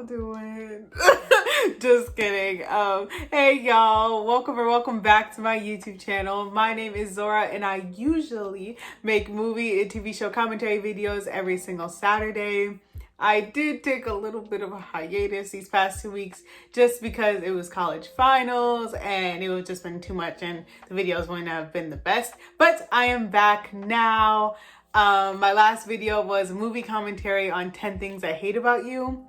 y'all doing? Just kidding. Hey y'all, welcome back to my YouTube channel. My name is Zora and I usually make movie and TV show commentary videos every single Saturday. I did take a little bit of a hiatus these past 2 weeks just because it was college finals and it was just been too much and the videos wouldn't have been the best. But I am back now. My last video was a movie commentary on 10 things I hate about you.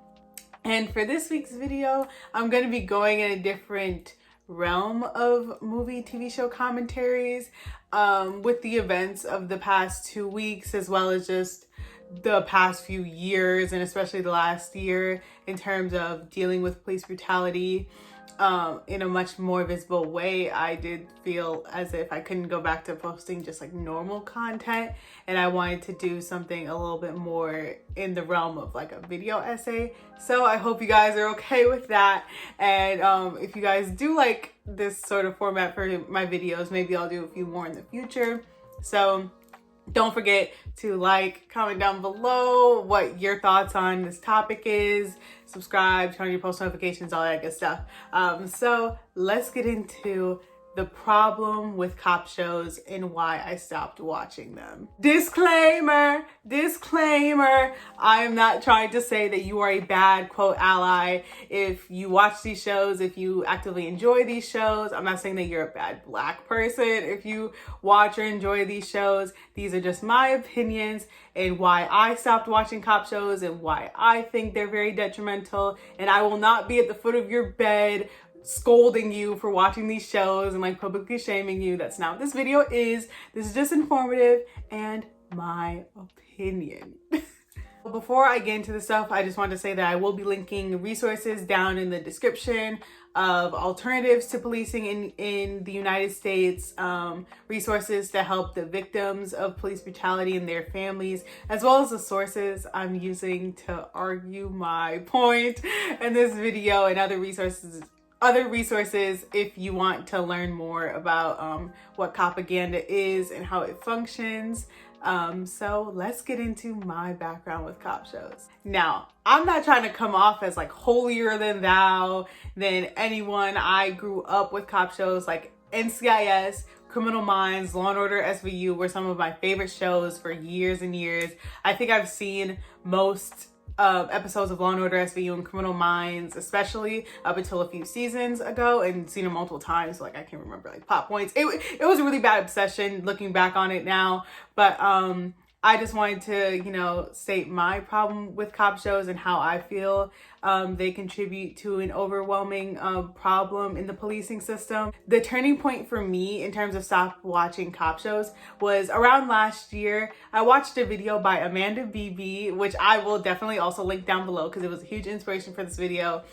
And for this week's video, I'm going to be going in a different realm of movie TV show commentaries with the events of the past 2 weeks, as well as just the past few years, and especially the last year, in terms of dealing with police brutality in a much more visible way. I did feel as if I couldn't go back to posting just like normal content, and I wanted to do something a little bit more in the realm of like a video essay. So I hope you guys are okay with that, and if you guys do like this sort of format for my videos, maybe I'll do a few more in the future. So don't forget to like, comment down below what your thoughts on this topic is, subscribe, turn on your post notifications, all that good stuff. So let's get into the problem with cop shows and why I stopped watching them. Disclaimer, I am not trying to say that you are a bad quote ally if you watch these shows, if you actively enjoy these shows. I'm not saying that you're a bad Black person if you watch or enjoy these shows. These are just my opinions and why I stopped watching cop shows and why I think they're very detrimental. And I will not be at the foot of your bed scolding you for watching these shows and like publicly shaming you. That's not what this video is. This is just informative and my opinion. Before I get into the stuff, I just want to say that I will be linking resources down in the description of alternatives to policing in the United States, resources to help the victims of police brutality and their families, as well as the sources I'm using to argue my point in this video, and other resources if you want to learn more about what propaganda is and how it functions. So let's get into my background with cop shows. Now, I'm not trying to come off as like holier than thou than anyone. I grew up with cop shows like NCIS, Criminal Minds, Law & Order SVU were some of my favorite shows for years and years. I think I've seen most episodes of Law & Order SVU and Criminal Minds, especially up until a few seasons ago, and seen them multiple times. So, like, I can't remember like plot points. It was a really bad obsession looking back on it now, but I just wanted to, you know, state my problem with cop shows and how I feel they contribute to an overwhelming problem in the policing system. The turning point for me in terms of stop watching cop shows was around last year. I watched a video by Amanda BB, which I will definitely also link down below because it was a huge inspiration for this video,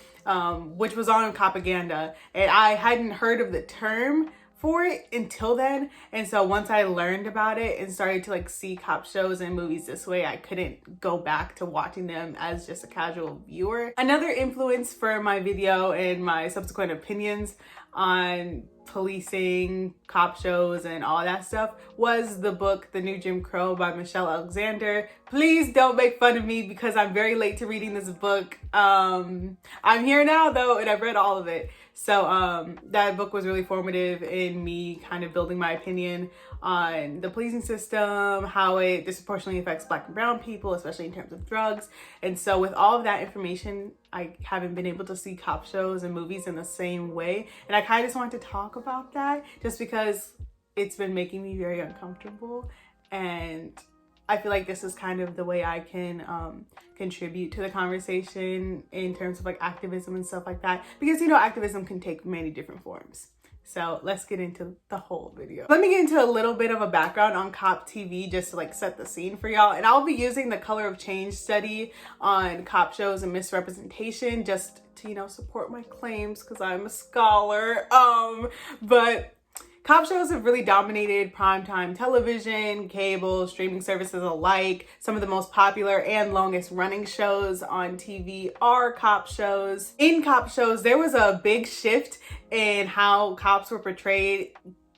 which was on propaganda. And I hadn't heard of the term for it until then, and so once I learned about it and started to like see cop shows and movies this way, I couldn't go back to watching them as just a casual viewer. Another influence for my video and my subsequent opinions on policing, cop shows, and all that stuff was the book The New Jim Crow by Michelle Alexander. Please don't make fun of me because I'm very late to reading this book. I'm here now though, and I've read all of it. So that book was really formative in me kind of building my opinion on the policing system, how it disproportionately affects Black and brown people, especially in terms of drugs. And so with all of that information, I haven't been able to see cop shows and movies in the same way. And I kind of just wanted to talk about that just because it's been making me very uncomfortable. And I feel like this is kind of the way I can contribute to the conversation in terms of like activism and stuff like that. Because, you know, activism can take many different forms. So let's get into the whole video. Let me get into a little bit of a background on cop TV just to like set the scene for y'all. And I'll be using the Color of Change study on cop shows and misrepresentation just to, you know, support my claims because I'm a scholar. But cop shows have really dominated primetime television, cable, streaming services alike. Some of the most popular and longest running shows on TV are cop shows. In cop shows, there was a big shift in how cops were portrayed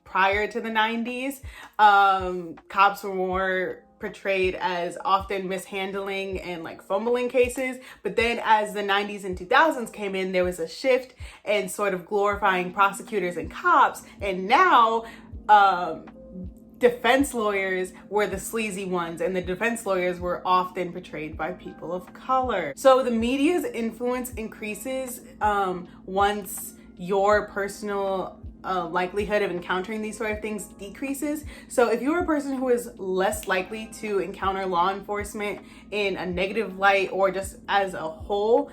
prior to the 90s. Cops were more portrayed as often mishandling and like fumbling cases. But then as the 90s and 2000s came in, there was a shift and sort of glorifying prosecutors and cops. And now defense lawyers were the sleazy ones, and the defense lawyers were often portrayed by people of color. So the media's influence increases once your personal likelihood of encountering these sort of things decreases. So if you're a person who is less likely to encounter law enforcement in a negative light or just as a whole,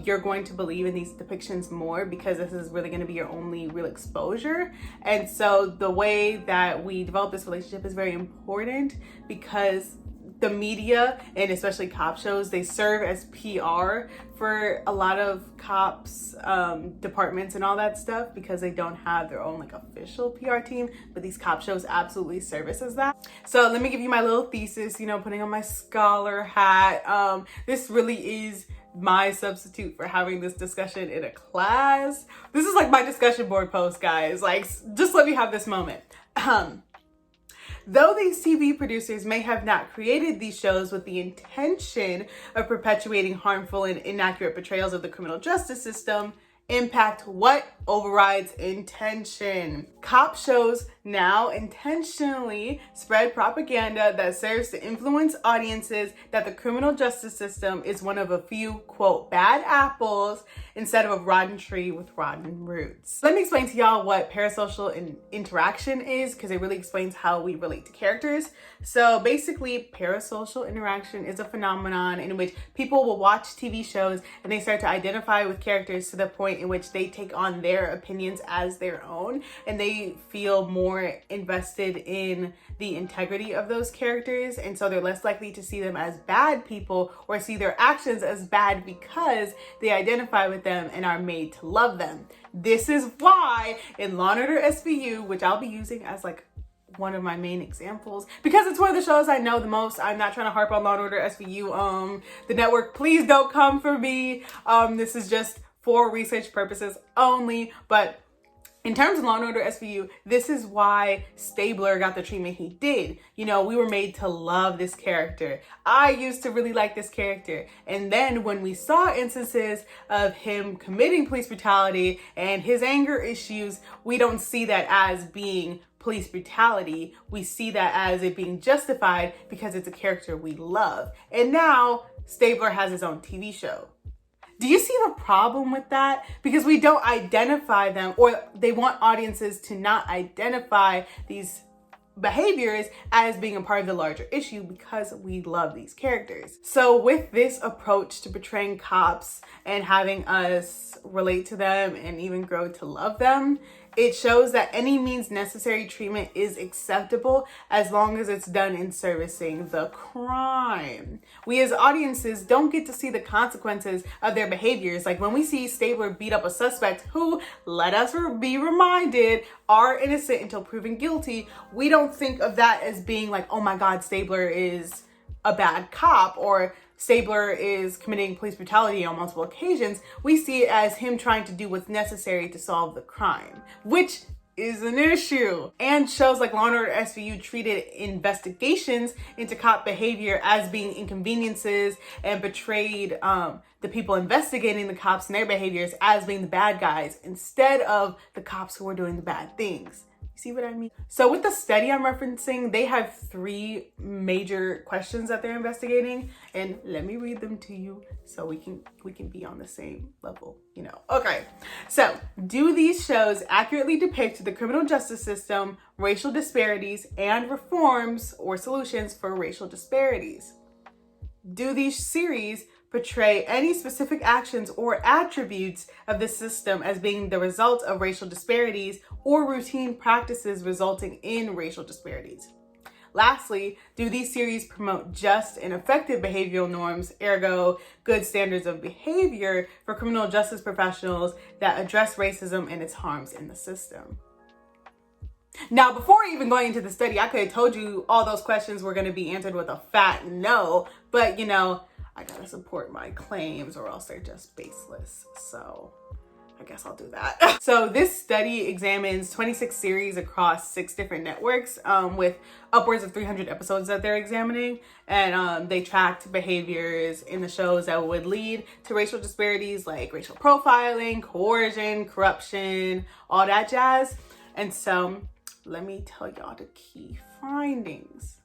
you're going to believe in these depictions more because this is really going to be your only real exposure. And so the way that we develop this relationship is very important because the media, and especially cop shows, they serve as PR for a lot of cops, departments and all that stuff because they don't have their own like official PR team, but these cop shows absolutely service as that. So let me give you my little thesis, you know, putting on my scholar hat. This really is my substitute for having this discussion in a class. This is like my discussion board post, guys. Like, just let me have this moment. Though these TV producers may have not created these shows with the intention of perpetuating harmful and inaccurate portrayals of the criminal justice system, impact what overrides intention. Cop shows now intentionally spread propaganda that serves to influence audiences that the criminal justice system is one of a few, quote, bad apples instead of a rotten tree with rotten roots. Let me explain to y'all what parasocial interaction is because it really explains how we relate to characters. So basically, parasocial interaction is a phenomenon in which people will watch TV shows and they start to identify with characters to the point in which they take on their opinions as their own, and they feel more invested in the integrity of those characters, and so they're less likely to see them as bad people or see their actions as bad because they identify with them and are made to love them. This is why in Law & Order SVU, which I'll be using as like one of my main examples because it's one of the shows I know the most. I'm not trying to harp on Law & Order SVU. The network, please don't come for me. This is just for research purposes only, but in terms of Law & Order SVU, this is why Stabler got the treatment he did. You know, we were made to love this character. I used to really like this character. And then when we saw instances of him committing police brutality and his anger issues, we don't see that as being police brutality. We see that as it being justified because it's a character we love. And now Stabler has his own TV show. Do you see the problem with that? Because we don't identify them, or they want audiences to not identify these behaviors as being a part of the larger issue because we love these characters. So with this approach to portraying cops and having us relate to them and even grow to love them, it shows that any means necessary treatment is acceptable as long as it's done in servicing the crime. We as audiences don't get to see the consequences of their behaviors. Like when we see Stabler beat up a suspect who, let us be reminded, are innocent until proven guilty, we don't think of that as being like, oh my God, Stabler is a bad cop or Stabler is committing police brutality on multiple occasions. We see it as him trying to do what's necessary to solve the crime, which is an issue. And shows like Law & Order SVU treated investigations into cop behavior as being inconveniences and portrayed the people investigating the cops and their behaviors as being the bad guys instead of the cops who are doing the bad things. You see what I mean? So with the study I'm referencing, they have 3 major questions that they're investigating, and let me read them to you so we can be on the same level, you know. Okay, so do these shows accurately depict the criminal justice system, racial disparities, and reforms or solutions for racial disparities? Do these series portray any specific actions or attributes of the system as being the result of racial disparities or routine practices resulting in racial disparities? Lastly, do these series promote just and effective behavioral norms, ergo, good standards of behavior for criminal justice professionals that address racism and its harms in the system? Now, before even going into the study, I could have told you all those questions were going to be answered with a fat no, but you know, I gotta support my claims or else they're just baseless. So I guess I'll do that. So this study examines 26 series across 6 different networks with upwards of 300 episodes that they're examining. And they tracked behaviors in the shows that would lead to racial disparities like racial profiling, coercion, corruption, all that jazz. And so let me tell y'all the key findings.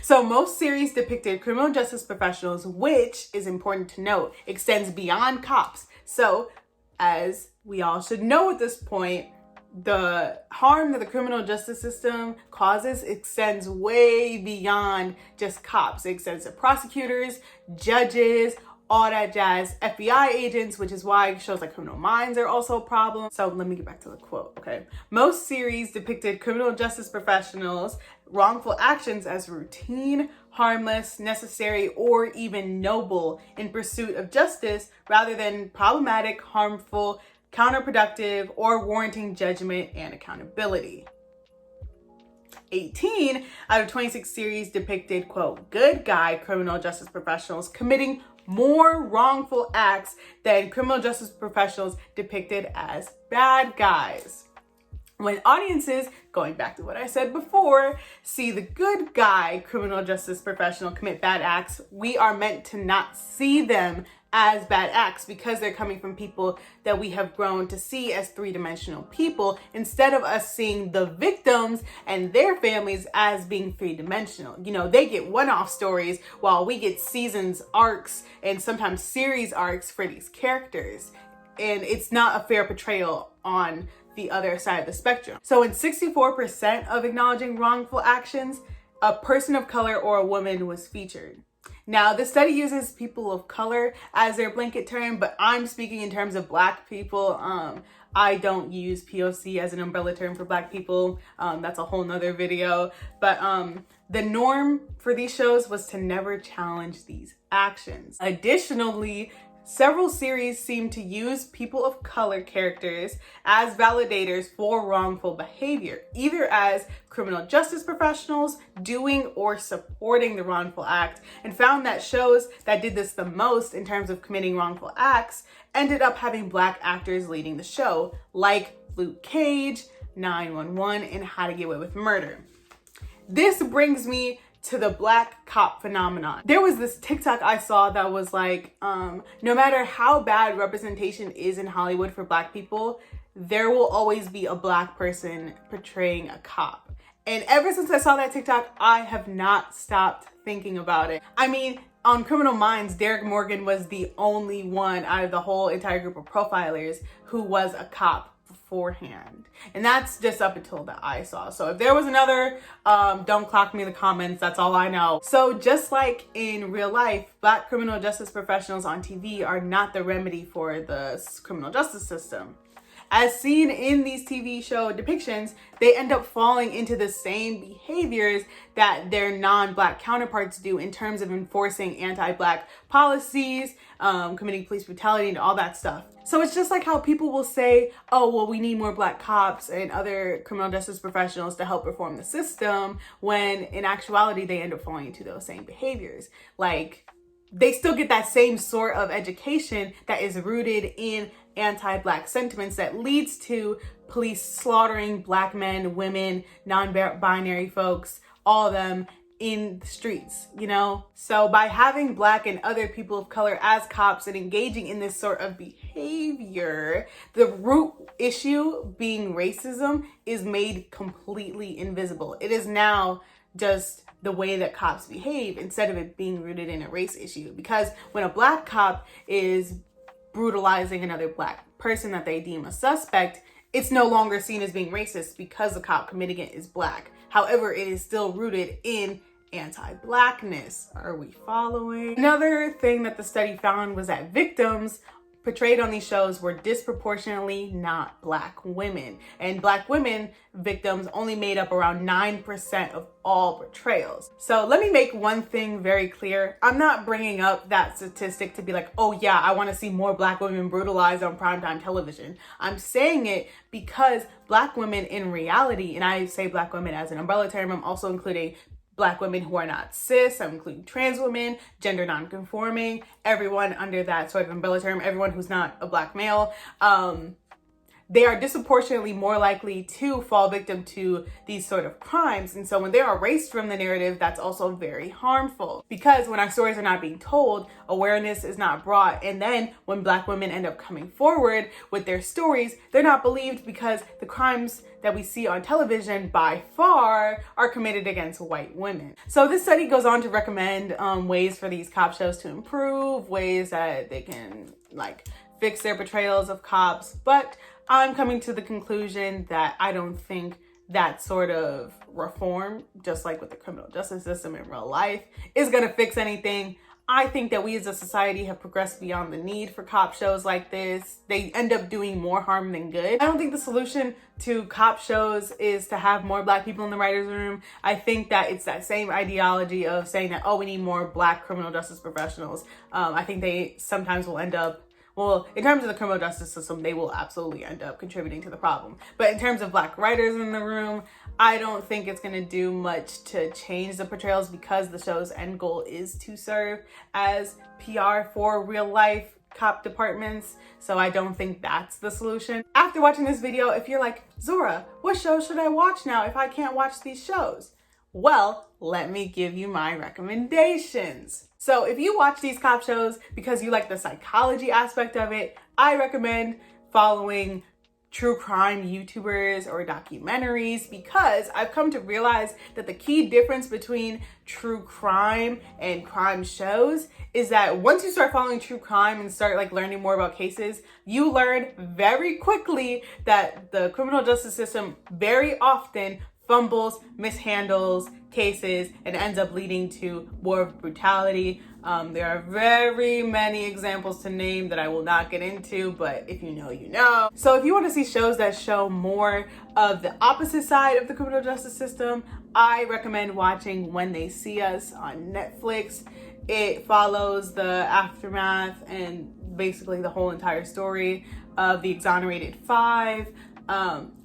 So most series depicted criminal justice professionals, which is important to note, extends beyond cops. So as we all should know at this point, the harm that the criminal justice system causes extends way beyond just cops. It extends to prosecutors, judges, all that jazz, FBI agents, which is why shows like Criminal Minds are also a problem. So let me get back to the quote, okay? Most series depicted criminal justice professionals' wrongful actions as routine, harmless, necessary, or even noble in pursuit of justice rather than problematic, harmful, counterproductive, or warranting judgment and accountability. 18 out of 26 series depicted, quote, good guy criminal justice professionals committing more wrongful acts than criminal justice professionals depicted as bad guys. When audiences, going back to what I said before, see the good guy criminal justice professional commit bad acts, we are meant to not see them as bad acts because they're coming from people that we have grown to see as three-dimensional people instead of us seeing the victims and their families as being three-dimensional. You know, they get one-off stories while we get seasons, arcs, and sometimes series arcs for these characters. And it's not a fair portrayal on the other side of the spectrum. So in 64% of acknowledging wrongful actions, a person of color or a woman was featured. Now, the study uses people of color as their blanket term, but I'm speaking in terms of Black people. I don't use POC as an umbrella term for Black people. That's a whole nother video. But the norm for these shows was to never challenge these actions. Additionally, several series seem to use people of color characters as validators for wrongful behavior, either as criminal justice professionals doing or supporting the wrongful act, and found that shows that did this the most in terms of committing wrongful acts ended up having Black actors leading the show, like Luke Cage, 911, and How to Get Away with Murder. This brings me to the Black cop phenomenon. There was this TikTok I saw that was like, no matter how bad representation is in Hollywood for Black people, there will always be a Black person portraying a cop. And ever since I saw that TikTok, I have not stopped thinking about it. I mean, on Criminal Minds, Derek Morgan was the only one out of the whole entire group of profilers who was a cop beforehand. And that's just up until that I saw. So if there was another, don't clock me in the comments. That's all I know. So just like in real life, Black criminal justice professionals on TV are not the remedy for the criminal justice system. As seen in these TV show depictions, they end up falling into the same behaviors that their non-Black counterparts do in terms of enforcing anti-Black policies, committing police brutality, and all that stuff. So it's just like how people will say, oh, well, we need more Black cops and other criminal justice professionals to help reform the system, when in actuality, they end up falling into those same behaviors. Like, they still get that same sort of education that is rooted in anti-Black sentiments that leads to police slaughtering Black men, women, non-binary folks, all of them in the streets, you know? So by having Black and other people of color as cops and engaging in this sort of behavior, the root issue being racism is made completely invisible. It is now just the way that cops behave instead of it being rooted in a race issue. Because when a Black cop is brutalizing another Black person that they deem a suspect, it's no longer seen as being racist because the cop committing it is Black. However, it is still rooted in anti-Blackness. Are we following? Another thing that the study found was that victims portrayed on these shows were disproportionately not Black women. And Black women victims only made up around 9% of all portrayals. So let me make one thing very clear. I'm not bringing up that statistic to be like, oh yeah, I want to see more Black women brutalized on primetime television. I'm saying it because Black women in reality, and I say Black women as an umbrella term, I'm also including Black women who are not cis, I'm including trans women, gender non-conforming, everyone under that sort of umbrella term, everyone who's not a Black male. they are disproportionately more likely to fall victim to these sort of crimes. And so when they are erased from the narrative, that's also very harmful, because when our stories are not being told, awareness is not brought. And then when Black women end up coming forward with their stories, they're not believed, because the crimes that we see on television by far are committed against white women. So this study goes on to recommend ways for these cop shows to improve, ways that they can like fix their portrayals of cops. But I'm coming to the conclusion that I don't think that sort of reform, just like with the criminal justice system in real life, is gonna fix anything. I think that we as a society have progressed beyond the need for cop shows like this. They end up doing more harm than good. I don't think the solution to cop shows is to have more Black people in the writer's room. I think that it's that same ideology of saying that, oh, we need more Black criminal justice professionals. I think they sometimes will end up, well, in terms of the criminal justice system, they will absolutely end up contributing to the problem. But in terms of Black writers in the room, I don't think it's going to do much to change the portrayals, because the show's end goal is to serve as PR for real life cop departments. So I don't think that's the solution. After watching this video, if you're like, Zora, what show should I watch now if I can't watch these shows? Well, let me give you my recommendations. So if you watch these cop shows because you like the psychology aspect of it, I recommend following true crime YouTubers or documentaries, because I've come to realize that the key difference between true crime and crime shows is that once you start following true crime and start like learning more about cases, you learn very quickly that the criminal justice system very often fumbles, mishandles cases, and ends up leading to more brutality. There are very many examples to name that I will not get into, but if you know, you know. So if you want to see shows that show more of the opposite side of the criminal justice system, I recommend watching When They See Us on Netflix. It follows the aftermath and basically the whole entire story of the exonerated five.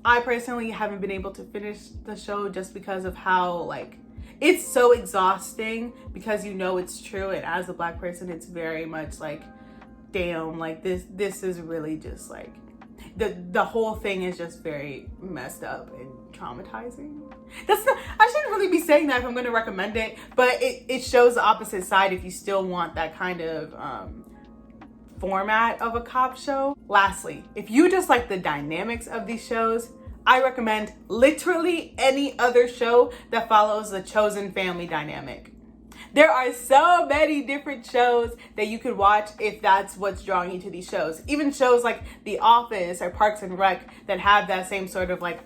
I personally haven't been able to finish the show just because of how like it's so exhausting, because you know it's true, and as a Black person it's very much like, damn, like this is really just like the whole thing is just very messed up and traumatizing. That's not, I shouldn't really be saying that if I'm going to recommend it, but it shows the opposite side if you still want that kind of format of a cop show. Lastly, if you just like the dynamics of these shows, I recommend literally any other show that follows the chosen family dynamic. There are so many different shows that you could watch if that's what's drawing you to these shows. Even shows like The Office or Parks and Rec that have that same sort of like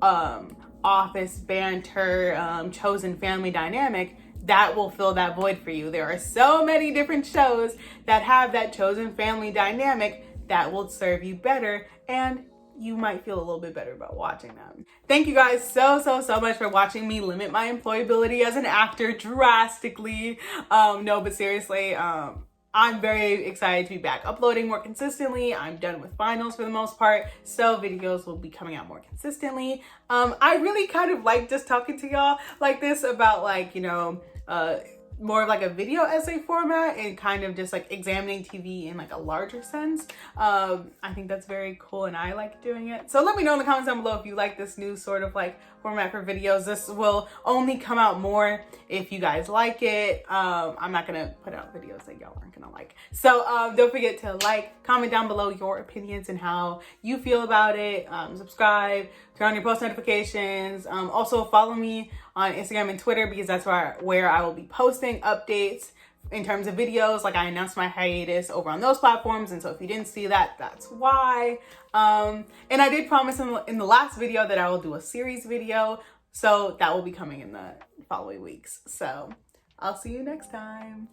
office banter, chosen family dynamic, that will fill that void for you. There are so many different shows that have that chosen family dynamic that will serve you better, and you might feel a little bit better about watching them. Thank you guys so much for watching me limit my employability as an actor drastically. No, but seriously, I'm very excited to be back uploading more consistently. I'm done with finals for the most part, so videos will be coming out more consistently. I really kind of like just talking to y'all like this about like, you know, more of like a video essay format and kind of just like examining TV in like a larger sense. I think that's very cool and I like doing it. So let me know in the comments down below if you like this new sort of like format for videos. This will only come out more if you guys like it. I'm not gonna put out videos that y'all aren't gonna like. So don't forget to like, comment down below your opinions and how you feel about it. Subscribe, turn on your post notifications. Also follow me on Instagram and Twitter, because that's where I will be posting updates in terms of videos. Like I announced my hiatus over on those platforms, and so if you didn't see that, that's why. And I did promise in the last video that I will do a series video, so that will be coming in the following weeks. So I'll see you next time.